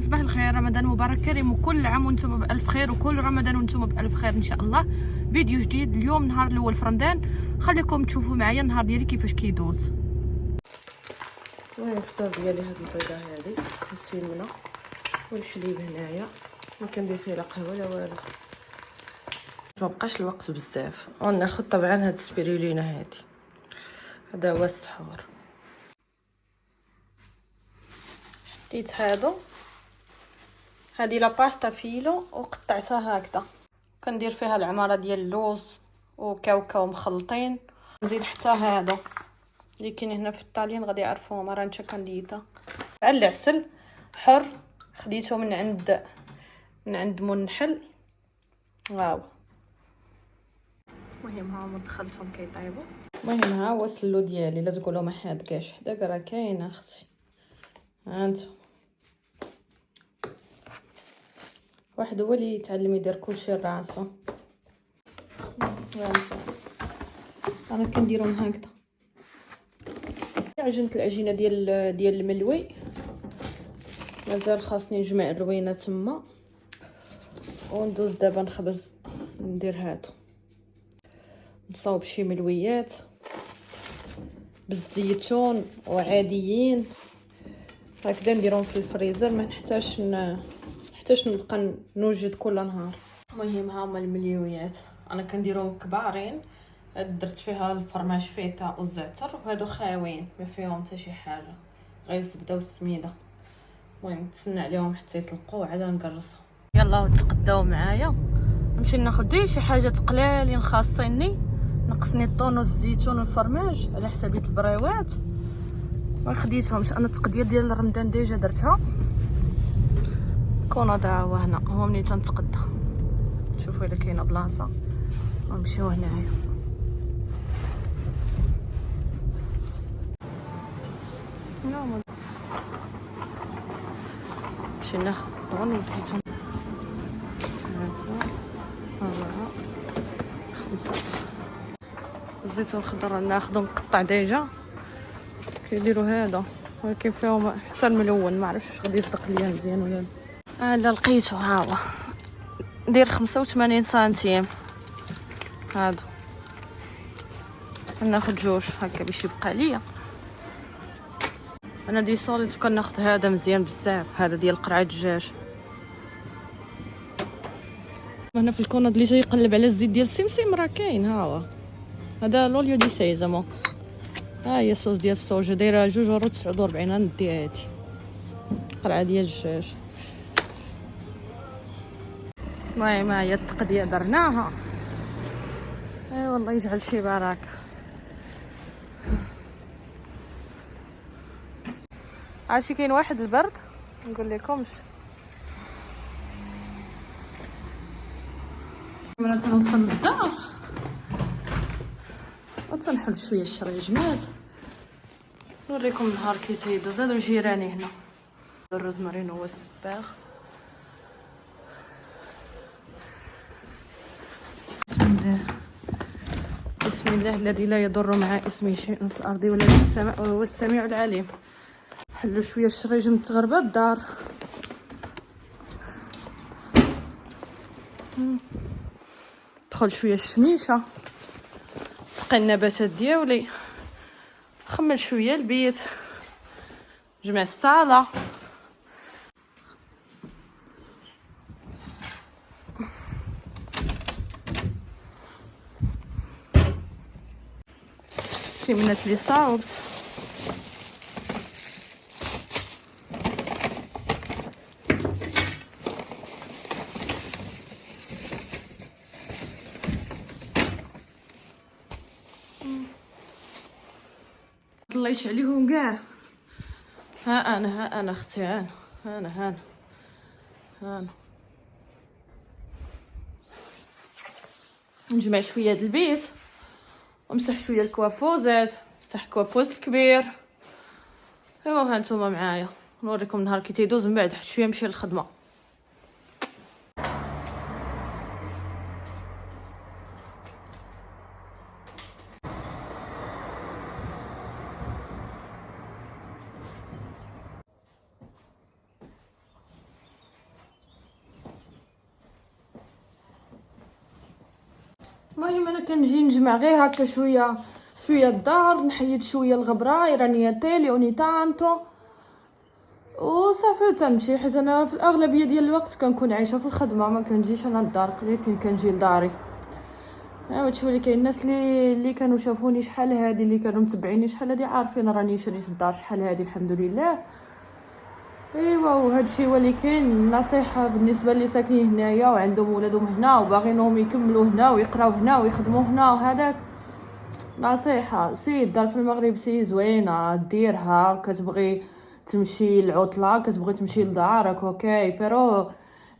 صباح الخير، رمضان مبارك كريم وكل عام وانتم بألف خير، وكل رمضان وانتم بألف خير ان شاء الله. فيديو جديد اليوم، نهار الاول في رمضان. خليكم تشوفوا معايا النهار ديالي كيفاش كيدوز. المهم الفطور ديالي هاد البيضه هادي السمنه والحليب هنايا، ما كندير فيه لا قهوه لا والو، ما بقاش الوقت بزاف. وناخذ طبعا هاد السبيرولينا هادي، هذا هو السحور. شديت هادي لا باستا فيلو وقطعتها هكذا، كندير فيها العماره ديال اللوز وكاوكاو مخلطين. نزيد حتى هادو اللي كاين هنا في الطالين غادي يعرفوهم، رانشا كانديتا. العسل حر خديته من عند منحل، واو. المهم ها هما دخلتهم كيطيبوا. المهم ها هو السلو ديالي، لا تقولوا ما حادكاش، حداك راه كاين اختي. هانتو واحد هو اللي يتعلم يدير كلشي راسو. انا كنديرهم هكذا. عجنت العجينه ديال الملوي، مازال خاصني نجمع الروينه تما، وندوز دابا نخبز. ندير هادو نصاوب شي ملويات بالزيتون وعاديين هكذا، نديرهم في الفريزر، ما نحتاجش نبقى نوجد كل نهار. المهم ها هما المليويات، انا كنديرهم كبارين، درت فيها الفرماج فيتا والزعتر، وهادو خاويين ما فيهم حتى شي حاجه، غير الزبده والسميده. المهم نتسنى عليهم حتى يطلقوا عاد نقرصهم. يلا تقداو معايا، نمشي ناخذ شي حاجه قلالين خاصيني، نقصني الطونوس الزيتون والفرماج على حسابيه البريوات. ما خديتهمش انا، التقديه ديال رمضان ديجا درتها. كون دعوه هنا هو منين تنتقدى، شوفوا الا كاينه بلاصه ونمشيو هنايا. نمشي ناخذ الطون والزيتون، 4 5. الزيتون الخضر ناخذو مقطع ديجا، كيديروا هذا ولكن فيهم حتى الملون، ما عرفتش واش غادي يصدق ليا مزيان ولا لا. لا لقيتو، ها هو ندير 85 سنتيم هادو، ناخذ 2 هكا باش يبقى ليا. انا دي سوليد كناخذ هذا مزيان بزاف، هذا ديال قرعه الدجاج. هنا في الكوناد اللي جاي يقلب على الزيت ديال السمسم راه كاين، ها هو هذا لوليو دي سيزامو. ها هي الصوص ديال الصوجا دايره 2.49 €. ندي هادي قرعه ديال الدجاج. المهم ها هي التقديه درناها، اي والله يجعل شي بركه. عرفتي كاين واحد البرد نقول لكمش. ملي تنوصل للدار وتنحل شويه الشريجمات، نوريكم النهار كي تيدوز. هادو جيراني هنا، الروزمارين هو السباغ. بسم الله بسم الله الذي لا يضر مع اسمه شيء في الارض ولا في السماء وهو السميع العليم. حلوا شويه الشريجم تغربه الدار. دخل شويه الشميشه، سقي النباتات ديالي، خمل شويه البيت، جمع الصاله. سمنات لي صاوبت، طليت عليهم كاع. ها انا اختي، ها انا نجمع شويه د البيت ومسح شويه الكوافوزات، مسح كوافوز الكبير. ايوا ها نتوما معايا، نوريكم النهار كي تيدوز. من بعد حتى شويه نمشي للخدمه. المهم انا كنجي نجمع غير هكا شويه شويه الدار، نحيد شويه الغبره رانياتيلي اوني تانتو وصافي تمشي، حيت انا في الاغلبيه ديال الوقت كنكون عايشه في الخدمه، ما كنجيش انا للدار، قليل فين كنجي لداري. ايوا تشوفي كاين الناس اللي كانوا شافوني شحال هادي، اللي كانوا متبعيني شحال هادي، عارفين راني شريت الدار شحال هادي الحمد لله. ايوا وهذا الشيء هو اللي كاين. نصيحه بالنسبه اللي ساكنين هنايا وعندهم ولادهم هنا وباغينهم يكملوا هنا ويقراو هنا ويخدموا هنا، وهذاك نصيحه سي الدار في المغرب سي زوينه ديرها، كتبغي تمشي العطله كتبغي تمشي لدارك اوكي، بيرو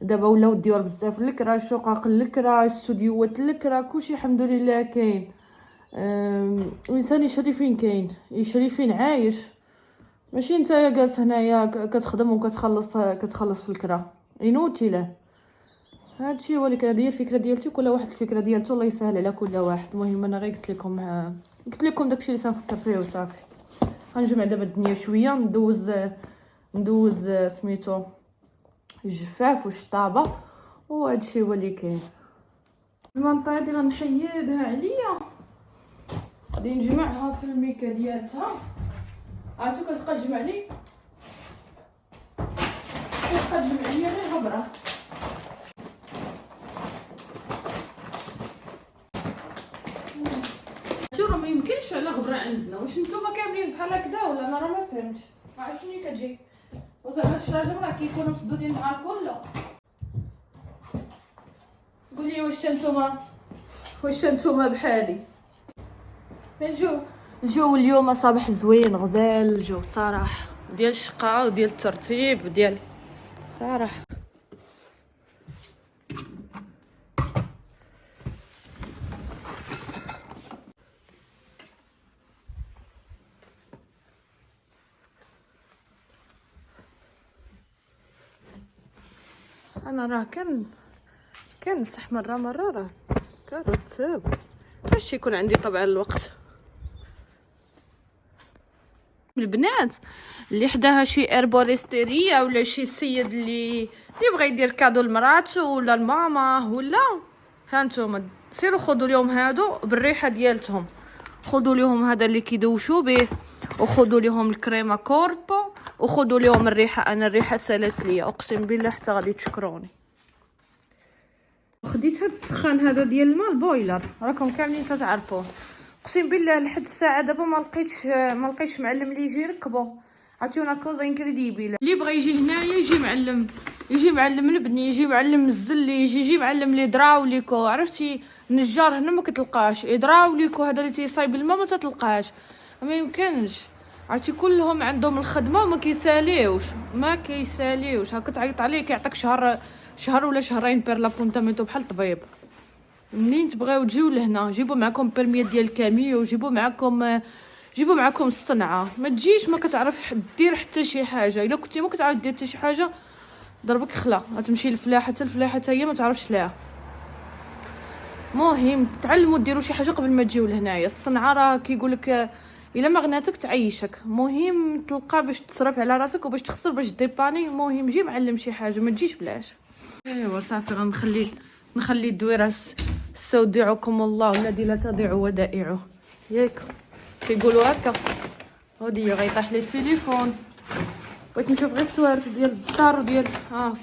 دابا ولاو الديور بزاف الكرا، الشقق الكرا، الاستوديوات الكرا، كلشي الحمد لله كاين. الانسان يشري فين كاين، يشري فين عايش، ماشي انت جالس هنايا كتخدم وكتخلص في الكرا ينوتي له. هادشي هو اللي كان هي الفكره ديالتي، كل واحد الفكره ديالته، الله يسهل على كل واحد. المهم انا غير قلت لكم داكشي اللي سنفكر فيه وصافي. غنجمع دابا الدنيا شويه، ندوز سميتو الجفاف والشطابه، وهادشي هو اللي كاين. المنطقه دي غنحيدها عليا، غادي نجمعها في الميكا ديالتها. عرفتو كتبقى تجمع لي غير غبره. راه ما يمكنش على غبره عندنا، واش نتوما كاملين بحال هكذا ولا انا راه ما فهمتش. ما عرفتش منين كتجي، وزعما الشراجم راه كيكونوا مسدودين النهار كله. قولي واش نتوما بحالي؟ الجو اليوم صباح زوين غزال، الجو صراحه ديال الشقه وديال الترتيب وديال صراحه. انا راه كنمسح مره راه كنرتب باش يكون عندي طبع الوقت. البنات اللي حداها شي اربوريستيريا ولا شي سيد اللي بغى يدير كادو لمراتو ولا الماما ولا هانتوما سيروا خذوا لهم هادو بالريحه ديالتهم، خذوا لهم هذا اللي كيدوشوا به، وخذوا لهم الكريمه كوربو، وخذوا لهم الريحه. انا الريحه سالت ليا اقسم بالله حتى غادي تشكروني. خديت هاد السخان هذا ديال الماء البويلر، راكم كاملين تعرفوه، اقسم بالله لحد الساعه دابا ما لقيتش معلم اللي يجي يركبو. عطيونا كوز انكريديبل، اللي بغى يجي هنايا يجي معلم البني، يجي معلم الزلي، يجي معلم لي دراوليكو. عرفتي النجار هنا ما كتلقاش دراوليكو، هذا اللي تيصايب الماء ما تتلقاش، ما يمكنش. عرفتي كلهم عندهم الخدمه وما كيساليوش هكا تعيط عليه كيعطيك شهر ولا شهرين بير لابونتامينتو بحال الطبيب. منين تبغيو تجيو لهنا جيبوا معكم بيرميات ديال الكاميو، جيبوا معكم الصنعه، ما تجيش ما كتعرف دير حتى شي حاجه. الا كنتي ما كتعرف دير حتى شي حاجه ضربك خلا، غتمشي للفلاحه حتى الفلاحه حتى هي ما تعرفش لها. مهم تتعلموا ديروا شي حاجه قبل ما تجيو لهنايا. الصنعه راه كيقول لك الا ما غناتك تعيشك، مهم تلقى باش تصرف على راسك وباش تخسر باش ديباني. مهم جي معلم شي حاجه ما تجيش بلاش. ايوا صافي غنخلي الدويره استودعكم الله الذي لا تضيع ودائعه، ياك تيقولوا هكا. ودي غيطيح لي التليفون، بغيت نشوف غير السوارت ديال الدار وديال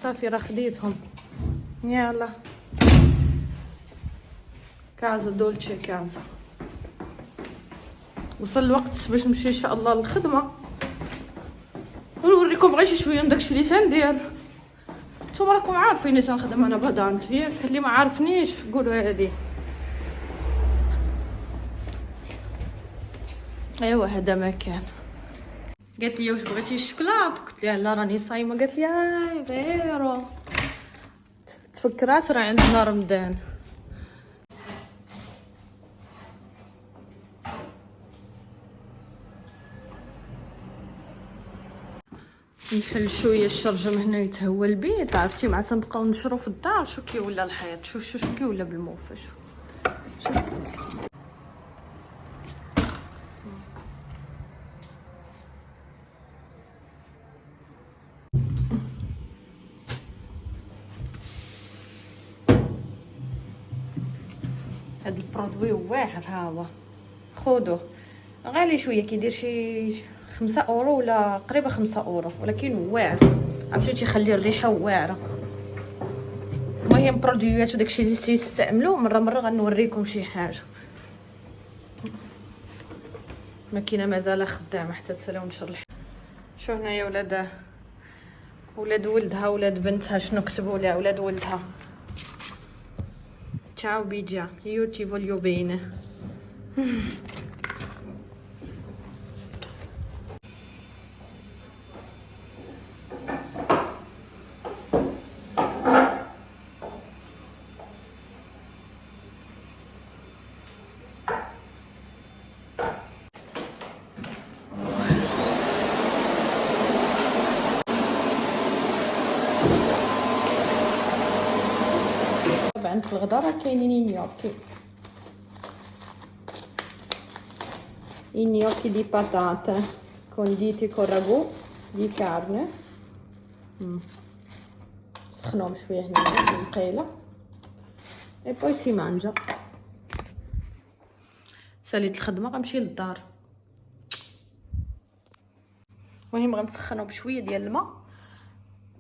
صافي راه خديتهم. يلا كازا دولتشي كازا. وصل الوقت باش نمشي ان شاء الله للخدمه، ونوريكم غير شويه من داكشي اللي تندير. نتوما راكم عارفين اللي تنخدم انا بهضانت، ياك اللي ما عارفنيش قولوا هادي. ايوا هذا ما كان. قالت لي واش بغيتي الشكلاط؟ قلت لها لا راني صايمه. قالت لي هاي بيرو تفكرات راه عندنا رمضان. نحل شويه الشرجم هنا يتهوى البيت. عرفتي مع تنبقاو نشرو في الدار شو كي ولا الحيط، شو كي ولا بالموفى. هاد البرودوي واعر، ها هو خذوه غالي شويه، كيدير شي 5 اورو ولا قريبه 5 اورو، ولكن واعر، عرفتو تيخلي الريحه واعره. المهم برودويات وداكشي اللي تيستعملوا مره غنوريكم شي حاجه. الماكينه مازال خدامه حتى تساليو نشر الحاجه. شو هنايا ولاد ولدها ولاد بنتها شنو كتبوا لها ولاد ولدها. تشاو بيجا يوتي فوليو بينه. طبعا في الغدا راه كاينين gnocchi di patate conditi con ragù di carne. سخنوهم شويه هنا مقيله اي بوي سي مانجا. ساليت الخدمه غنمشي للدار. المهم غنسخنو بشويه ديال الماء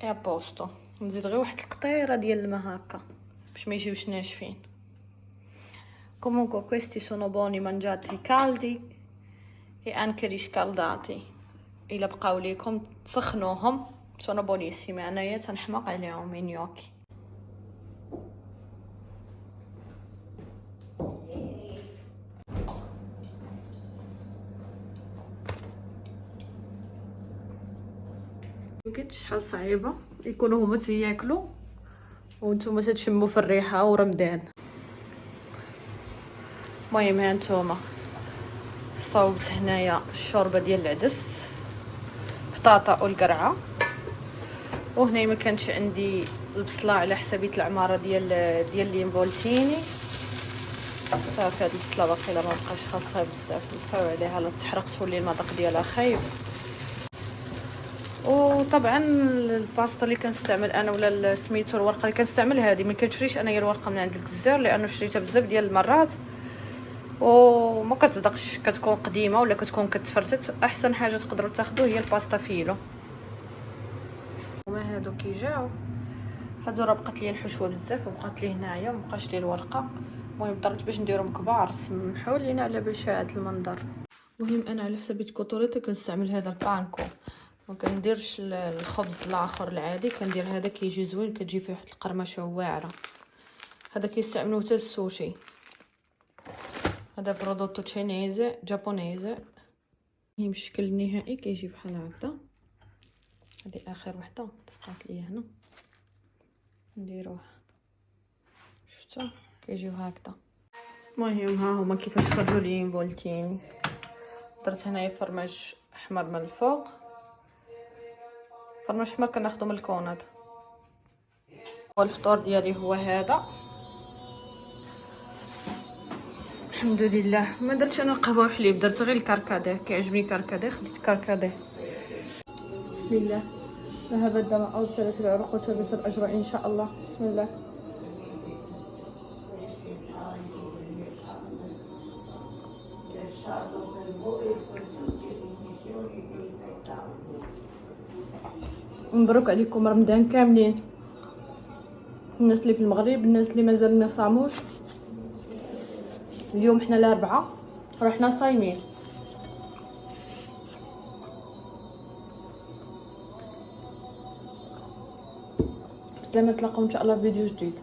اي بوستو، نزيد غير واحد القطيره ديال الماء هكا باش ما يجيوش ناشفين. comunque questi sono buoni mangiati caldi e anche riscaldati. الا بقاو ليكم تسخنوهم sono buonissimi. انايا تنحماق عليهم النيوكي. ممكن شحال صعيبه يكونوا هما تياكلوا وانتم تشموا في الريحه ورمضان. المهم ها نتوما صوبت هنايا الشوربه ديال العدس، بطاطا والقرعه، وهنا ما كانش عندي البصله على حسابيه العماره ديال لينفولتيني. صافي هاد البصله باقيلا ما بقاش خاصها بزاف، نطفيو عليها لا تحرق تولي المذاق ديالها خايب. وطبعا الباستا اللي كنستعمل انا ولا سميتو الورقه اللي كنستعمل هذه، ما كنشريش انايا الورقه من عند الجزار لانه شريتها بزاف ديال المرات وما كتصدقش، كتكون قديمه ولا كتكون كتفرتت. احسن حاجه تقدروا تاخذوا هي الباستا فيلو. وما هادو كي جاو هادو راه بقات لي الحشوه بزاف وبقات لي هنايا ومبقاش لي الورقه. المهم اضطريت باش نديرهم كبار، سمحوا لينا على باش هاد المنظر. المهم انا على حسابيه كوطوريتا كنستعمل هذا البانكو، ما كنديرش الخبز الاخر العادي، كندير هذا كيجي زوين، كتجي فيه واحد القرمشه واعره. هذا كيستعملوه حتى السوشي. هذا برودوتو تشينيزي جابونيزي. هي الشكل النهائي كيجي بحال هكذا. هذه اخر وحده سقات لي هنا، نديروه شفتوا كيجيو هكذا. المهم ها هما كيفاش خرجوا لي فولتيني. درت هنايا فرماج احمر من الفوق، فرماج احمر كناخذو من الكوناد. والفطور ديالي هو هذا الحمد لله. ما درتش انا قهوه وحليب، درت غير الكركديه، كيعجبني الكركديه خديت كركديه. بسم الله. ذهب الدم او سلس العروق وتلبس الاجر ان شاء الله. بسم الله. مبروك عليكم رمضان كاملين، الناس اللي في المغرب، الناس اللي مازال ما صاموش. اليوم حنا الاربعاء رحنا صايمين. بسلامة، نتلاقاو ان شاء الله في فيديو جديد.